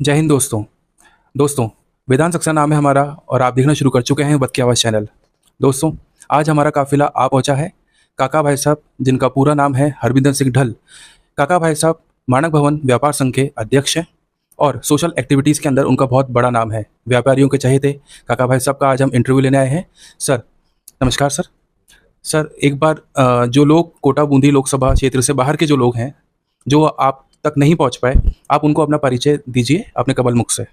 जय हिंद दोस्तों। दोस्तों, वेदांत सक्सेना नाम है हमारा और आप देखना शुरू कर चुके हैं वक्त की आवाज़ चैनल। दोस्तों, आज हमारा काफिला आ पहुंचा है काका भाई साहब, जिनका पूरा नाम है हरविंदर सिंह ढल। काका भाई साहब मानक भवन व्यापार संघ के अध्यक्ष हैं और सोशल एक्टिविटीज़ के अंदर उनका बहुत बड़ा नाम है। व्यापारियों के चहेते काका भाई साहब का आज हम इंटरव्यू लेने आए हैं। सर, नमस्कार सर। सर, एक बार जो लोग कोटा बूंदी लोकसभा क्षेत्र से बाहर के जो लोग हैं, जो आप तक नहीं पहुंच पाए, आप उनको अपना परिचय दीजिए अपने कबल मुख से।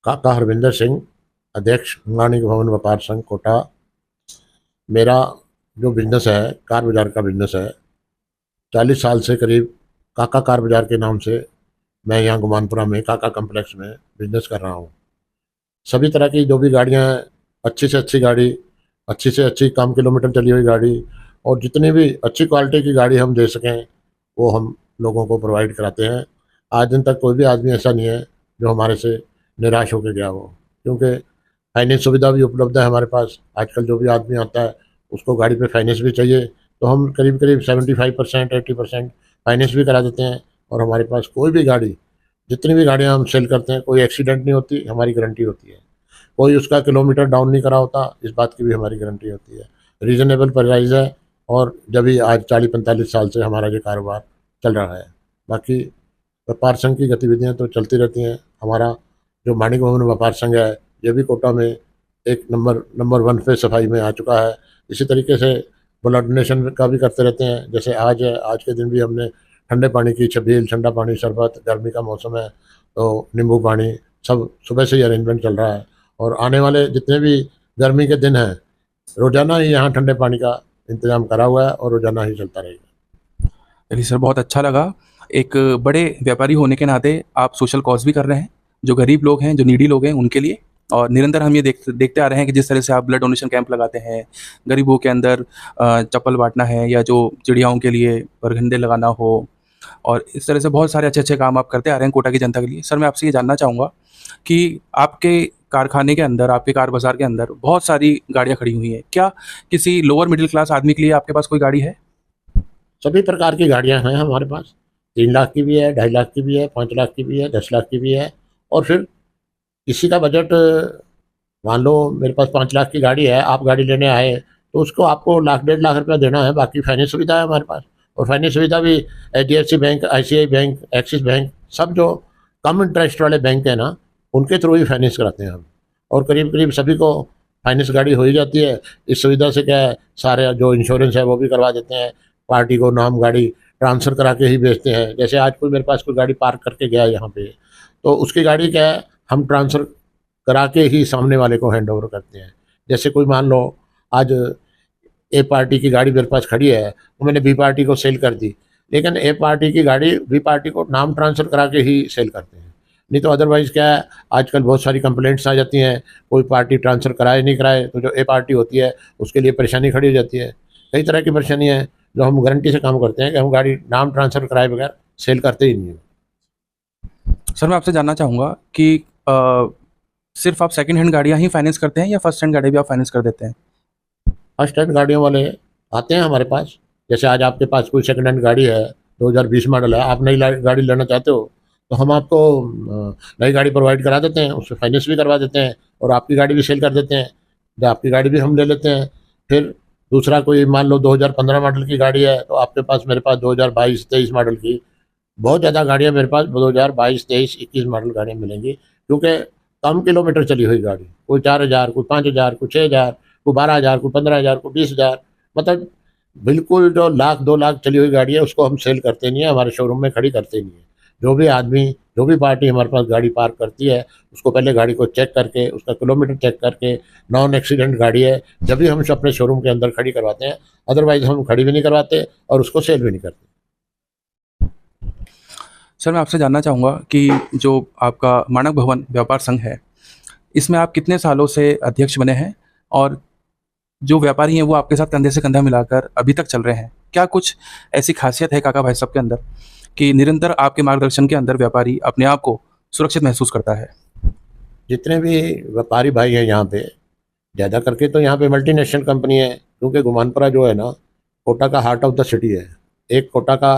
काका हरविंदर सिंह, अध्यक्ष मानक भवन व्यापार संघ कोटा। मेरा जो बिजनेस है, कार बाजार का बिजनेस है। 40 साल से करीब काका कार बाजार के नाम से मैं यहाँ गुमानपुरा में काका कम्प्लेक्स में बिजनेस कर रहा हूँ। सभी तरह की जो भी गाड़ियाँ हैं, अच्छी से अच्छी गाड़ी, अच्छी से अच्छी कम किलोमीटर चली हुई गाड़ी और जितनी भी अच्छी क्वालिटी की गाड़ी हम दे सकें वो हम लोगों को प्रोवाइड कराते हैं। आज दिन तक कोई भी आदमी ऐसा नहीं है जो हमारे से निराश होकर गया हो, क्योंकि फाइनेंस सुविधा भी उपलब्ध है हमारे पास। आजकल जो भी आदमी आता है उसको गाड़ी पे फाइनेंस भी चाहिए, तो हम करीब करीब 75% 80% फाइनेंस भी करा देते हैं। और हमारे पास कोई भी गाड़ी, जितनी भी गाड़ियाँ हम सेल करते हैं, कोई एक्सीडेंट नहीं होती, हमारी गारंटी होती है। कोई उसका किलोमीटर डाउन नहीं करा होता, इस बात की भी हमारी गारंटी होती है। रीज़नेबल प्राइस है और जब भी आज 40-45 साल से हमारा ये कारोबार चल रहा है। बाकी व्यापार संघ की गतिविधियाँ तो चलती रहती हैं। हमारा जो मानिक भवन व्यापार संघ है, ये भी कोटा में एक नंबर 1 पे सफाई में आ चुका है। इसी तरीके से ब्लड डोनेशन का भी करते रहते हैं। जैसे आज है, आज के दिन भी हमने ठंडे पानी की छबील, ठंडा पानी, शरबत, गर्मी का मौसम है तो नींबू पानी, सब सुबह से ही अरेंजमेंट चल रहा है। और आने वाले जितने भी गर्मी के दिन हैं, रोज़ाना ही यहाँ ठंडे पानी का इंतज़ाम करा हुआ है और रोज़ाना ही चलता रहेगा। चलिए सर, बहुत अच्छा लगा। एक बड़े व्यापारी होने के नाते आप सोशल कॉज भी कर रहे हैं, जो गरीब लोग हैं, जो नीडी लोग हैं, उनके लिए। और निरंतर हम ये देखते आ रहे हैं कि जिस तरह से आप ब्लड डोनेशन कैंप लगाते हैं, गरीबों के अंदर चप्पल बांटना है या जो चिड़ियाओं के लिए परगंडे लगाना हो, और इस तरह से बहुत सारे अच्छे अच्छे काम आप करते आ रहे हैं कोटा की जनता के लिए। सर, मैं आपसे ये जानना चाहूँगा कि आपके कारखाने के अंदर, आपके कार बाज़ार के अंदर बहुत सारी गाड़ियाँ खड़ी हुई हैं। क्या किसी लोअर मिडिल क्लास आदमी के लिए आपके पास कोई गाड़ी है? सभी प्रकार की गाड़ियाँ हैं हमारे पास। 3 लाख की भी है, 2.5 लाख की भी है, 5 लाख की भी है, 10 लाख की भी है। और फिर किसी का बजट, मान लो मेरे पास 5 लाख की गाड़ी है, आप गाड़ी लेने आए तो उसको आपको लाख 1.5 लाख रुपया देना है। बाकी फाइनेंस सुविधा है हमारे पास। और फाइनेंस सुविधा भी HDFC bank, ICICI bank, axis bank, सब जो कम इंटरेस्ट वाले बैंक है ना, उनके थ्रू ही फाइनेंस कराते हैं हम। और करीब करीब सभी को फाइनेंस गाड़ी हो ही जाती है। इस सुविधा से क्या है, सारे जो इंश्योरेंस है वो भी करवा देते हैं। पार्टी को नाम गाड़ी ट्रांसफ़र करा के ही बेचते हैं। जैसे आज कोई मेरे पास कोई गाड़ी पार्क करके गया यहाँ पे, तो उसकी गाड़ी क्या है, हम ट्रांसफ़र करा के ही सामने वाले को हैंड ओवर करते हैं। जैसे कोई मान लो आज ए पार्टी की गाड़ी मेरे पास खड़ी है, वो मैंने बी पार्टी को सेल कर दी, लेकिन ए पार्टी की गाड़ी बी पार्टी को नाम ट्रांसफ़र करा के ही सेल करते हैं। नहीं तो अदरवाइज़ क्या है, आजकल बहुत सारी कंप्लेंट्स आ जाती हैं, कोई पार्टी ट्रांसफ़र कराए नहीं कराए, तो जो ए पार्टी होती है उसके लिए परेशानी खड़ी हो जाती है। कई तरह की परेशानी है, जो हम गारंटी से काम करते हैं कि हम गाड़ी नाम ट्रांसफ़र कराए बगैर सेल करते ही नहीं हैं। सर, मैं आपसे जानना चाहूँगा कि सिर्फ आप सेकंड हैंड गाड़ियाँ ही फाइनेंस करते हैं या फर्स्ट हैंड गाड़ी भी आप फाइनेंस कर देते हैं? फर्स्ट हैंड गाड़ियों वाले आते हैं हमारे पास। जैसे आज आपके पास कोई सेकंड हैंड गाड़ी है, 2020 मॉडल है, आप नई गाड़ी लेना चाहते हो, तो हम आपको नई गाड़ी प्रोवाइड करा देते हैं, उससे फाइनेंस भी करवा देते हैं और आपकी गाड़ी भी सेल कर देते हैं। जो आपकी गाड़ी भी हम ले लेते हैं। फिर दूसरा कोई मान लो 2015 मॉडल की गाड़ी है, तो आपके पास मेरे पास 2022-23 मॉडल की बहुत ज़्यादा गाड़ियाँ मेरे पास 2022, 23, 21 मॉडल गाड़ियाँ मिलेंगी, क्योंकि कम किलोमीटर चली हुई गाड़ी, कोई 4,000, कोई 5,000, कोई 6,000, कोई 12,000, कोई 15,000, कोई 20,000, मतलब बिल्कुल जो लाख 2 लाख चली हुई गाड़ी है उसको हम सेल करते नहीं है, हमारे शोरूम में खड़ी करते नहीं है। जो भी आदमी, जो भी पार्टी हमारे पास गाड़ी पार्क करती है, उसको पहले गाड़ी को चेक करके, उसका किलोमीटर चेक करके, नॉन एक्सीडेंट गाड़ी है, जब भी हम अपने शोरूम के अंदर खड़ी करवाते हैं। अदरवाइज़ हम खड़ी भी नहीं करवाते और उसको सेल भी नहीं करते। सर, मैं आपसे जानना चाहूँगा कि जो आपका मानक भवन व्यापार संघ है, इसमें आप कितने सालों से अध्यक्ष बने हैं? और जो व्यापारी हैं वो आपके साथ कंधे से कंधा मिलाकर अभी तक चल रहे हैं। क्या कुछ ऐसी खासियत है काका भाई साहब के अंदर कि निरंतर आपके मार्गदर्शन के अंदर व्यापारी अपने आप को सुरक्षित महसूस करता है? जितने भी व्यापारी भाई हैं यहाँ पे, ज़्यादा करके तो यहाँ पे मल्टीनेशनल कंपनी है, क्योंकि गुमानपुरा जो है ना, कोटा का हार्ट ऑफ द सिटी है, एक कोटा का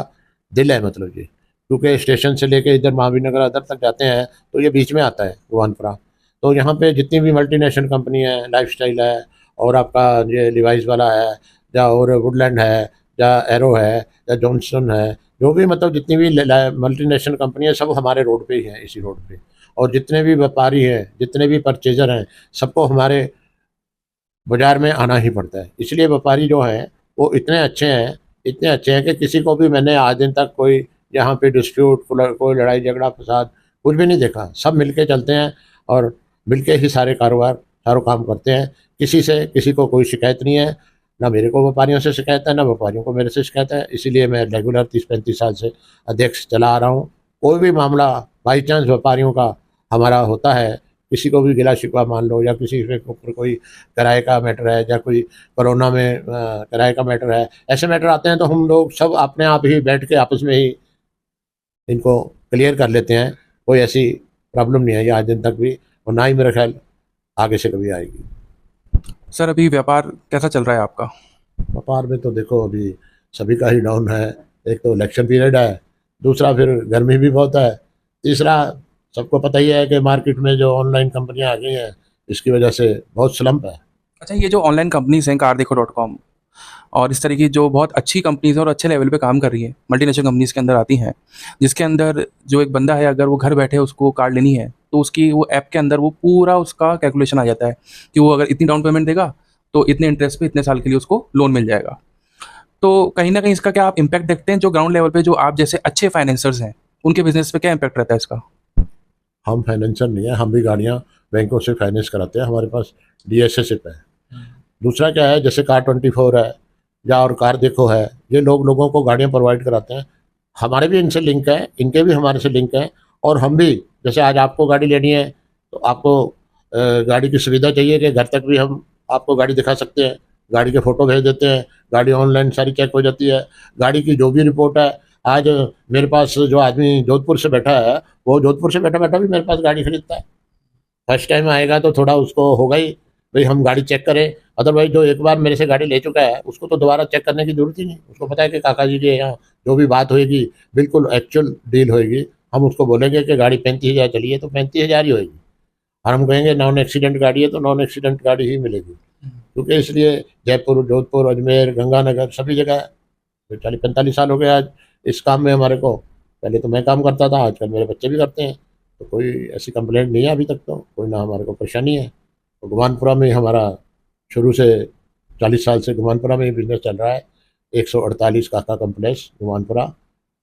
दिल है मतलब जी। क्योंकि स्टेशन से लेके इधर महावीर नगर अदर तक जाते हैं तो ये बीच में आता है गुवानपुरा। तो यहाँ पे जितनी भी मल्टीनेशनल कंपनी है, लाइफस्टाइल है, और आपका ये लिवाइस वाला है, या और वुडलैंड है, या एरो है, या जॉनसन है, जो भी मतलब जितनी भी मल्टीनेशनल कंपनी है सब हमारे रोड पे ही है, इसी रोड पे। और जितने भी व्यापारी हैं, जितने भी परचेजर हैं, सबको हमारे बाजार में आना ही पड़ता है। इसलिए व्यापारी जो हैं वो इतने अच्छे हैं, इतने अच्छे हैं कि किसी को भी मैंने आज दिन तक कोई यहाँ पे डिस्प्यूट, कोई लड़ाई झगड़ा फसाद कुछ भी नहीं देखा। सब मिलके चलते हैं और मिलके ही सारे कारोबार सारों काम करते हैं। किसी से किसी को कोई शिकायत नहीं है, ना मेरे को व्यापारियों से शिकायत है, ना व्यापारियों को मेरे से शिकायत है। इसीलिए मैं रेगुलर 30-35 साल से अध्यक्ष चला आ रहा हूँ। कोई भी मामला बाई चांस व्यापारियों का हमारा होता है, किसी को भी गिला शिकवा मान लो, या किसी के ऊपर कोई किराए का मैटर है, या कोई कोरोना में किराए का मैटर है, ऐसे मैटर आते हैं तो हम लोग सब अपने आप ही बैठ के आपस में ही इनको क्लियर कर लेते हैं। कोई ऐसी प्रॉब्लम नहीं है ये आज दिन तक भी, और ना ही मेरा ख्याल आगे से कभी आएगी। सर अभी व्यापार कैसा चल रहा है आपका? व्यापार में तो देखो अभी सभी का ही डाउन है। एक तो इलेक्शन पीरियड है, दूसरा फिर गर्मी भी बहुत है, तीसरा सबको पता ही है कि मार्केट में जो ऑनलाइन कंपनियां आ गई हैं इसकी वजह से बहुत स्लम्प है। अच्छा, ये जो ऑनलाइन कंपनीज हैं car देखो.com और इस तरह की जो बहुत अच्छी कंपनीज हैं और अच्छे लेवल पे काम कर रही है, मल्टीनेशनल कंपनीज के अंदर आती हैं, जिसके अंदर जो एक बंदा है अगर वो घर बैठे उसको कार लेनी है तो उसकी वो ऐप के अंदर वो पूरा उसका कैलकुलेशन आ जाता है कि वो अगर इतनी डाउन पेमेंट देगा तो इतने इंटरेस्ट पे इतने साल के लिए उसको लोन मिल जाएगा। तो कहीं ना कहीं इसका क्या आप इम्पैक्ट देखते हैं जो ग्राउंड लेवल पे जो आप जैसे अच्छे फाइनेंसर्स हैं उनके बिजनेस पे क्या इम्पैक्ट रहता है इसका? हम फाइनेंसर नहीं है, हम भी गाड़ियाँ बैंकों से फाइनेंस कराते हैं, हमारे पास डीएसएसिप है। दूसरा क्या है, जैसे कार 24 है या और कार देखो है, ये लोगों को गाड़ियाँ प्रोवाइड कराते हैं। हमारे भी इनसे लिंक है, इनके भी हमारे से लिंक है। और हम भी जैसे आज आपको गाड़ी लेनी है तो आपको गाड़ी की सुविधा चाहिए कि घर तक भी हम आपको गाड़ी दिखा सकते हैं, गाड़ी के फ़ोटो भेज देते हैं, गाड़ी ऑनलाइन सारी चेक हो जाती है। गाड़ी की जो भी रिपोर्ट है, आज मेरे पास जो आदमी जोधपुर से बैठा है वो जोधपुर से बैठा बैठा भी मेरे पास गाड़ी खरीदता है। फर्स्ट टाइम आएगा तो थोड़ा उसको होगा ही भाई हम गाड़ी चेक करें, अदरवाइज जो एक बार मेरे से गाड़ी ले चुका है उसको तो दोबारा चेक करने की जरूरत ही नहीं। उसको पता है कि काका जी के यहाँ जो भी बात होएगी बिल्कुल एक्चुअल डील होएगी। हम उसको बोलेंगे कि गाड़ी 35,000 चली है तो 35,000 ही होएगी, और हम कहेंगे नॉन एक्सीडेंट गाड़ी है तो नॉन एक्सीडेंट गाड़ी ही मिलेगी। क्योंकि इसलिए जयपुर, जोधपुर, अजमेर, गंगानगर सभी जगह 40-45 साल हो गए आज इस काम में हमारे को। पहले तो मैं काम करता था, आजकल मेरे बच्चे भी करते हैं, तो कोई ऐसी कंप्लेंट नहीं है अभी तक, तो कोई ना हमारे को परेशानी है। तो गुमानपुरा में हमारा शुरू से 40 साल से गुमानपुरा में ही बिजनेस चल रहा है। 148 काका कम्प्लेक्स गुमानपुरा,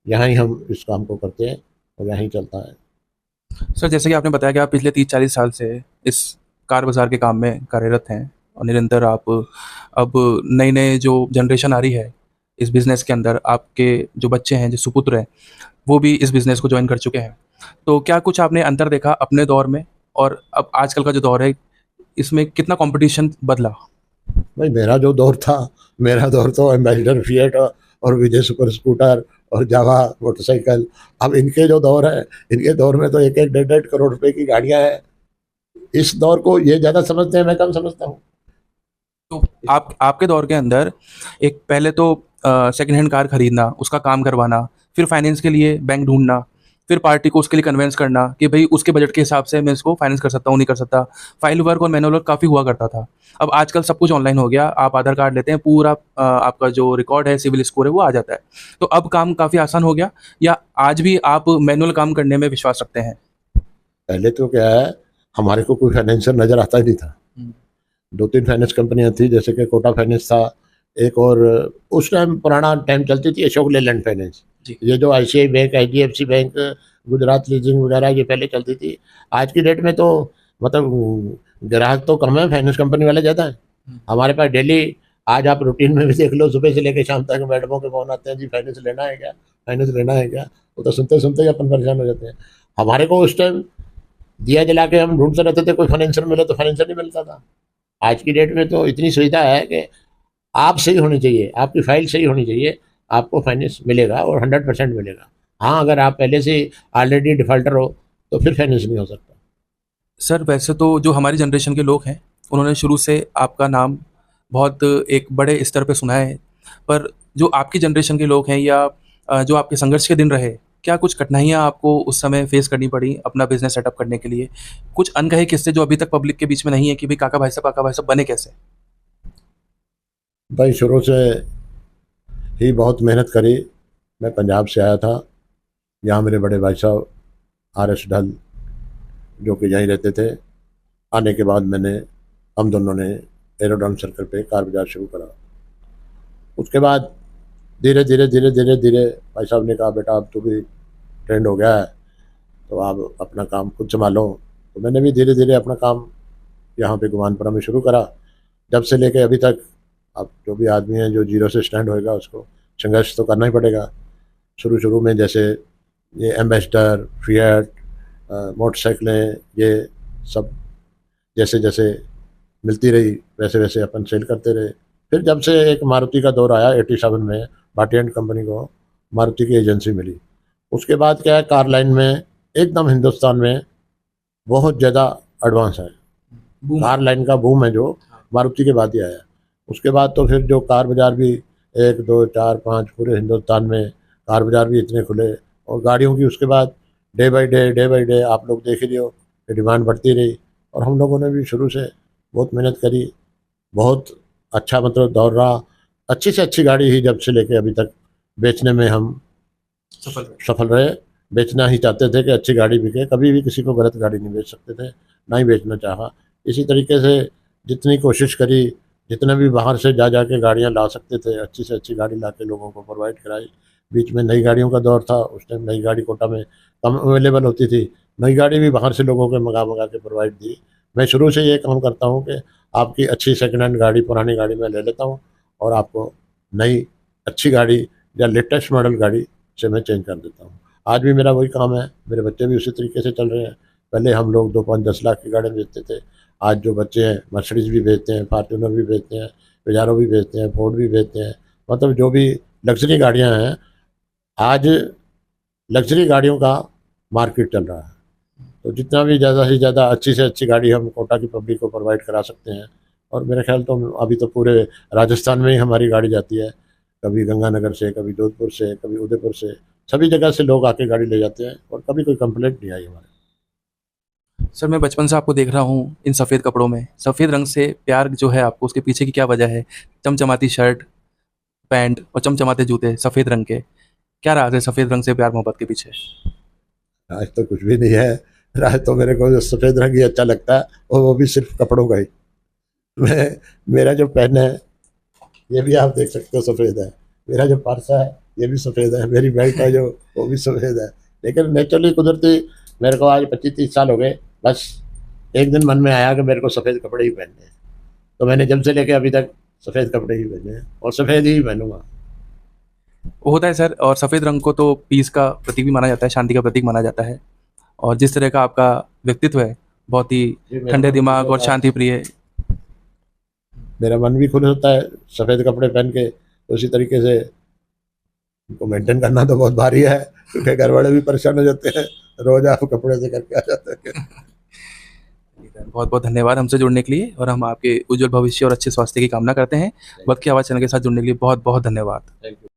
यहाँ ही हम इस काम को करते हैं और यहाँ ही चलता है। सर जैसे कि आपने बताया कि आप पिछले 30-40 साल से इस कार बाज़ार के काम में कार्यरत हैं और निरंतर आप अब नई नई जो जनरेशन आ रही है इस बिज़नेस के अंदर, आपके जो बच्चे हैं, जो सुपुत्र हैं, वो भी इस बिज़नेस को जॉइन कर चुके हैं। तो क्या कुछ आपने अंतर देखा अपने दौर में और अब आजकल का जो दौर है, इसमें कितना कॉम्पिटिशन बदला? भाई मेरा दौर तो एम्बेसडर फिएट और विजय सुपर स्कूटर और जावा मोटरसाइकिल। अब इनके जो दौर है, इनके दौर में तो 1-1, 1.5 करोड़ रुपए की गाड़ियां हैं। इस दौर को ये ज़्यादा समझते हैं, मैं कम समझता हूँ। तो आप आपके दौर के अंदर एक पहले तो सेकंड हैंड कार खरीदना, उसका काम करवाना, फिर फाइनेंस के लिए बैंक ढूंढना, फिर पार्टी को उसके लिए कन्विंस करना कि भाई उसके बजट के हिसाब से मैं इसको फाइनेंस कर सकता हूँ, नहीं कर सकता। फाइल वर्क और मैनुअल वर्क काफ़ी हुआ करता था। अब आजकल सब कुछ ऑनलाइन हो गया, आप आधार कार्ड लेते हैं, पूरा आपका जो रिकॉर्ड है, सिविल स्कोर है, वो आ जाता है। तो अब काम काफ़ी आसान हो गया या आज भी आप मैनुअल काम करने में विश्वास रखते हैं? पहले तो क्या है, हमारे को कोई फाइनेंसर नज़र आता ही नहीं था। 2-3 फाइनेंस कंपनियां थी, जैसे कि कोटा फाइनेंस था एक, और उस टाइम पुराना टाइम चलती थी अशोक लेलैंड फाइनेंस। जी। ये जो ICI bank, IDFC bank, Gujarat leasing वगैरह ये पहले चलती थी। आज की डेट में तो मतलब ग्राहक तो कम है, फाइनेंस कंपनी वाले ज़्यादा हैं। हमारे पास डेली आज आप रूटीन में भी देख लो, सुबह से लेकर शाम तक मैडमों के फ़ोन आते हैं, जी फाइनेंस लेना है क्या, फाइनेंस लेना है क्या। वो तो सुनते सुनते ही अपन परेशान हो जाते हैं। हमारे को उस टाइम दिया जला के हम ढूंढते रहते थे, कोई फाइनेंसर मिले तो फाइनेंसर नहीं मिलता था। आज की डेट में तो इतनी सुविधा है कि आप सही होनी चाहिए, आपकी फाइल सही होनी चाहिए, आपको फाइनेंस मिलेगा और 100% मिलेगा। हाँ, अगर आप पहले से ऑलरेडी डिफॉल्टर हो तो फिर फाइनेंस नहीं हो सकता। सर वैसे तो जो हमारी जनरेशन के लोग हैं उन्होंने शुरू से आपका नाम बहुत एक बड़े स्तर पे सुना है, पर जो आपकी जनरेशन के लोग हैं या जो आपके संघर्ष के दिन रहे क्या कुछ कठिनाइयाँ आपको उस समय फेस करनी पड़ी अपना बिजनेस सेटअप करने के लिए? कुछ अनकहे किस्से जो अभी तक पब्लिक के बीच में नहीं है कि भाई काका भाई साहब बने कैसे? भाई शुरू से ही बहुत मेहनत करी। मैं पंजाब से आया था। यहाँ मेरे बड़े भाई साहब RS ढल जो कि यहीं रहते थे। आने के बाद हम दोनों ने एरोड्रम सर्कल पे कार बाजार शुरू करा। उसके बाद धीरे धीरे धीरे धीरे धीरे भाई साहब ने कहा, बेटा अब तो भी ट्रेंड हो गया है तो आप अपना काम खुद संभालो। तो मैंने भी धीरे धीरे अपना काम यहाँ पे गुमानपुरा में शुरू करा। जब से लेके अभी तक अब जो भी आदमी है जो जीरो से स्टैंड होएगा उसको संघर्ष तो करना ही पड़ेगा। शुरू शुरू में जैसे ये एम्बेसडर, फिएट, मोटरसाइकिलें, ये सब जैसे जैसे मिलती रही वैसे वैसे अपन सेल करते रहे। फिर जब से एक मारुति का दौर आया 87 में, भाटी एंड कंपनी को मारुति की एजेंसी मिली। उसके बाद क्या है, कार लाइन में एकदम हिंदुस्तान में बहुत ज़्यादा एडवांस है। बूम। कार लाइन का बूम है जो मारुति के बाद ही आया। उसके बाद तो फिर जो कार बाजार भी 1 2 4 5 पूरे हिंदुस्तान में कार बाजार भी इतने खुले, और गाड़ियों की उसके बाद डे बाई डे आप लोग देख ही रहे हो कि डिमांड बढ़ती रही। और हम लोगों ने भी शुरू से बहुत मेहनत करी। बहुत अच्छा मतलब दौर रहा। अच्छी से अच्छी गाड़ी ही जब से लेके अभी तक बेचने में हम सफल रहे। बेचना ही चाहते थे कि अच्छी गाड़ी बिके, कभी भी किसी को गलत गाड़ी नहीं बेच सकते थे, ना ही बेचना चाहा। इसी तरीके से जितनी कोशिश करी, जितने भी बाहर से जा के गाड़ियां ला सकते थे, अच्छी से अच्छी गाड़ी ला के लोगों को प्रोवाइड कराई। बीच में नई गाड़ियों का दौर था, उस टाइम नई गाड़ी कोटा में कम अवेलेबल होती थी। नई गाड़ी भी बाहर से लोगों को मंगा के प्रोवाइड दी। मैं शुरू से ये काम करता हूँ कि आपकी अच्छी सेकेंड हैंड गाड़ी, पुरानी गाड़ी मैं ले लेता हूँ और आपको नई अच्छी गाड़ी या लेटेस्ट मॉडल गाड़ी से मैं चेंज कर देता हूँ। आज भी मेरा वही काम है, मेरे बच्चे भी उसी तरीके से चल रहे हैं। पहले हम लोग 2 5 10 लाख की गाड़ी बेचते थे, आज जो बच्चे हैं मर्सिडीज भी बेचते हैं, फॉर्च्यूनर भी बेचते हैं, पिजारो भी बेचते हैं, फोर्ड भी बेचते हैं। मतलब जो भी लग्जरी गाड़ियाँ हैं, आज लग्जरी गाड़ियों का मार्केट चल रहा है। तो जितना भी ज़्यादा से ज़्यादा अच्छी से अच्छी गाड़ी हम कोटा की पब्लिक को प्रोवाइड करा सकते हैं। और मेरे ख्याल तो अभी तो पूरे राजस्थान में ही हमारी गाड़ी जाती है, कभी गंगानगर से, कभी जोधपुर से, कभी उदयपुर से, सभी जगह से लोग आके गाड़ी ले जाते हैं और कभी कोई कंप्लेंट नहीं आई हमारे। सर मैं बचपन से आपको देख रहा हूँ इन सफ़ेद कपड़ों में, सफ़ेद रंग से प्यार जो है आपको, उसके पीछे की क्या वजह है? चमचमाती शर्ट, पैंट और चमचमाते जूते सफ़ेद रंग के, क्या राज है सफ़ेद रंग से प्यार मोहब्बत के पीछे? राज तो कुछ भी नहीं है। राज तो मेरे को जो सफ़ेद रंग ही अच्छा लगता है, और वो भी सिर्फ कपड़ों का ही। मेरा जो पेन है ये भी आप देख सकते हो सफ़ेद है, मेरा जो पर्स है ये भी सफ़ेद है, मेरी बेल्ट है जो वो भी सफ़ेद है। लेकिन नेचुरली कुदरती मेरे को आज 25-30 साल हो गए, बस एक दिन मन में आया कि मेरे को सफ़ेद कपड़े ही पहनने हैं, तो मैंने जब से लेके अभी तक सफ़ेद कपड़े ही पहने हैं और सफ़ेद ही पहनूंगा। वो होता है सर, और सफ़ेद रंग को तो पीस का प्रतीक भी माना जाता है, शांति का प्रतीक माना जाता है। और जिस तरह का आपका व्यक्तित्व है, बहुत ही ठंडे दिमाग और शांति प्रिय। मेरा मन भी खुश होता है सफ़ेद कपड़े पहन के। उसी तरीके से उनको मेंटेन करना तो बहुत भारी है, क्योंकि घर वाले भी परेशान हो जाते हैं, रोज आप कपड़े से करके आ जाते हैं। बहुत बहुत धन्यवाद हमसे जुड़ने के लिए, और हम आपके उज्जवल भविष्य और अच्छे स्वास्थ्य की कामना करते हैं। वक्त की आवाज़ चैनल के साथ जुड़ने के लिए बहुत बहुत धन्यवाद। Thank you.